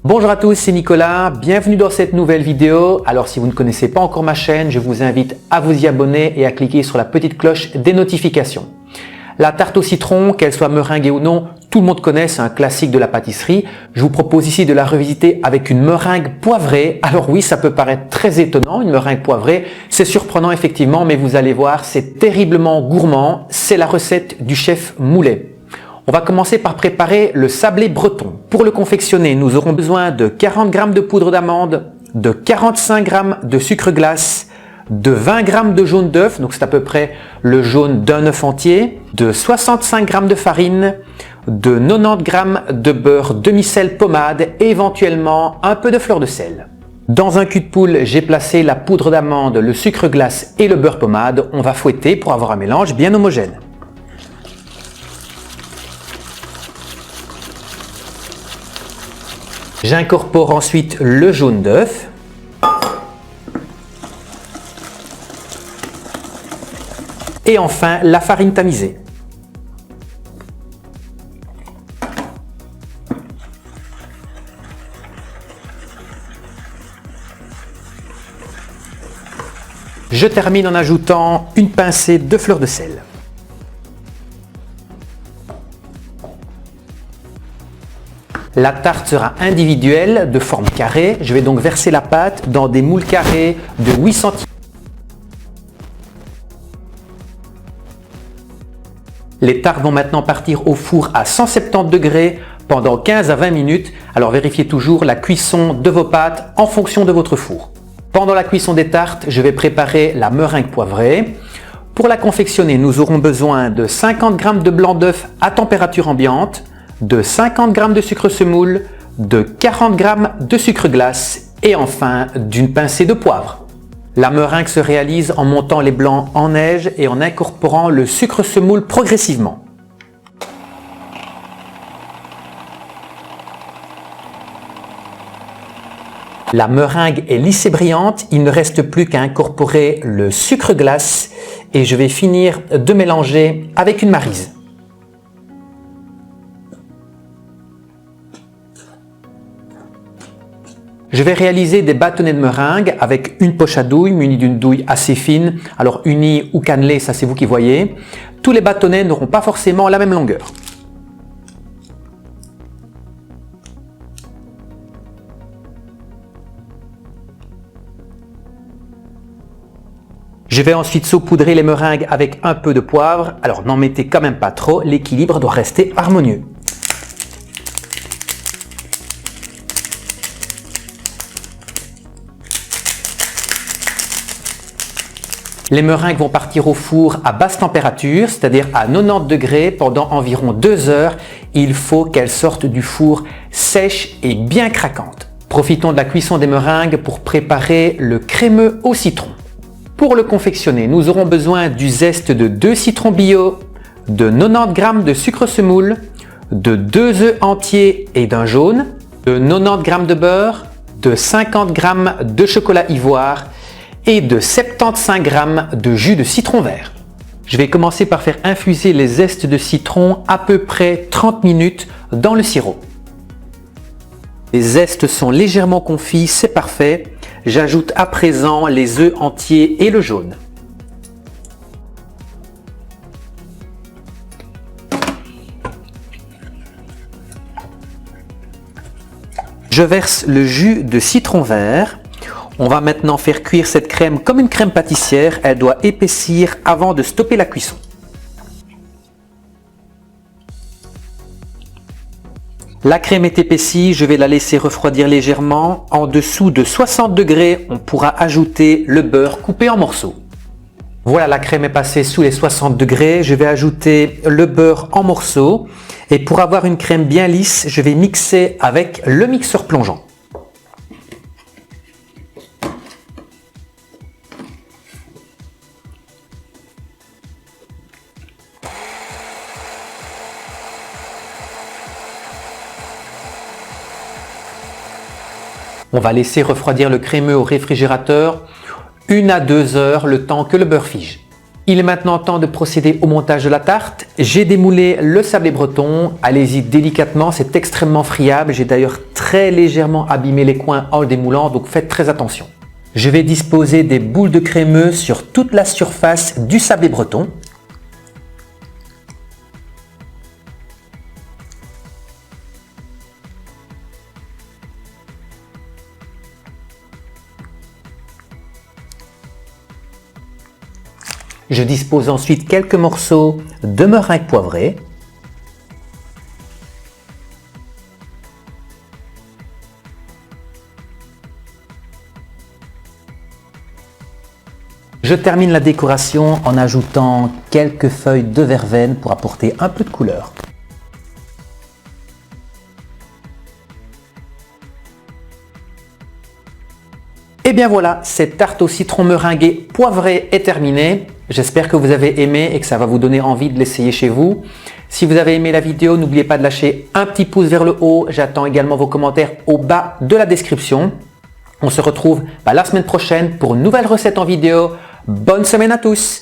Bonjour à tous, c'est Nicolas, bienvenue dans cette nouvelle vidéo. Alors si vous ne connaissez pas encore ma chaîne, je vous invite à vous y abonner et à cliquer sur la petite cloche des notifications. La tarte au citron, qu'elle soit meringuée ou non, tout le monde connaît, c'est un classique de la pâtisserie. Je vous propose ici de la revisiter avec une meringue poivrée. Alors oui, ça peut paraître très étonnant, une meringue poivrée. C'est surprenant effectivement, mais vous allez voir, c'est terriblement gourmand. C'est la recette du chef Moulet. On va commencer par préparer le sablé breton. Pour le confectionner, nous aurons besoin de 40 g de poudre d'amande, de 45 g de sucre glace, de 20 g de jaune d'œuf, donc c'est à peu près le jaune d'un œuf entier, de 65 g de farine, de 90 g de beurre demi-sel pommade et éventuellement un peu de fleur de sel. Dans un cul de poule, j'ai placé la poudre d'amande, le sucre glace et le beurre pommade. On va fouetter pour avoir un mélange bien homogène. J'incorpore ensuite le jaune d'œuf. Et enfin, la farine tamisée. Je termine en ajoutant une pincée de fleur de sel. La tarte sera individuelle de forme carrée. Je vais donc verser la pâte dans des moules carrés de 8 cm. Les tartes vont maintenant partir au four à 170 degrés pendant 15 à 20 minutes. Alors vérifiez toujours la cuisson de vos pâtes en fonction de votre four. Pendant la cuisson des tartes, je vais préparer la meringue poivrée. Pour la confectionner, nous aurons besoin de 50 g de blanc d'œuf à température ambiante, de 50 g de sucre semoule, de 40 g de sucre glace et enfin d'une pincée de poivre. La meringue se réalise en montant les blancs en neige et en incorporant le sucre semoule progressivement. La meringue est lisse et brillante, il ne reste plus qu'à incorporer le sucre glace et je vais finir de mélanger avec une maryse. Je vais réaliser des bâtonnets de meringue avec une poche à douille munie d'une douille assez fine. Alors unie ou cannelée, ça c'est vous qui voyez. Tous les bâtonnets n'auront pas forcément la même longueur. Je vais ensuite saupoudrer les meringues avec un peu de poivre. Alors n'en mettez quand même pas trop, l'équilibre doit rester harmonieux. Les meringues vont partir au four à basse température, c'est-à-dire à 90 degrés pendant environ 2 heures. Il faut qu'elles sortent du four sèches et bien craquantes. Profitons de la cuisson des meringues pour préparer le crémeux au citron. Pour le confectionner, nous aurons besoin du zeste de 2 citrons bio, de 90 g de sucre semoule, de 2 œufs entiers et d'un jaune, de 90 g de beurre, de 50 g de chocolat ivoire et de 75 g de jus de citron vert. Je vais commencer par faire infuser les zestes de citron à peu près 30 minutes dans le sirop. Les zestes sont légèrement confits, c'est parfait. J'ajoute à présent les œufs entiers et le jaune. Je verse le jus de citron vert. On va maintenant faire cuire cette crème comme une crème pâtissière. Elle doit épaissir avant de stopper la cuisson. La crème est épaissie, je vais la laisser refroidir légèrement. En dessous de 60 degrés, on pourra ajouter le beurre coupé en morceaux. Voilà, la crème est passée sous les 60 degrés. Je vais ajouter le beurre en morceaux. Et pour avoir une crème bien lisse, je vais mixer avec le mixeur plongeant. On va laisser refroidir le crémeux au réfrigérateur 1 à 2 heures, le temps que le beurre fige. Il est maintenant temps de procéder au montage de la tarte. J'ai démoulé le sablé breton. Allez-y délicatement, c'est extrêmement friable. J'ai d'ailleurs très très légèrement abîmer les coins en le démoulant, donc faites très attention. Je vais disposer des boules de crémeux sur toute la surface du sablé breton. Je dispose ensuite quelques morceaux de meringue poivrée. Je termine la décoration en ajoutant quelques feuilles de verveine pour apporter un peu de couleur. Et bien voilà, cette tarte au citron meringuée poivrée est terminée. J'espère que vous avez aimé et que ça va vous donner envie de l'essayer chez vous. Si vous avez aimé la vidéo, n'oubliez pas de lâcher un petit pouce vers le haut. J'attends également vos commentaires au bas de la description. On se retrouve la semaine prochaine pour une nouvelle recette en vidéo. Bonne semaine à tous!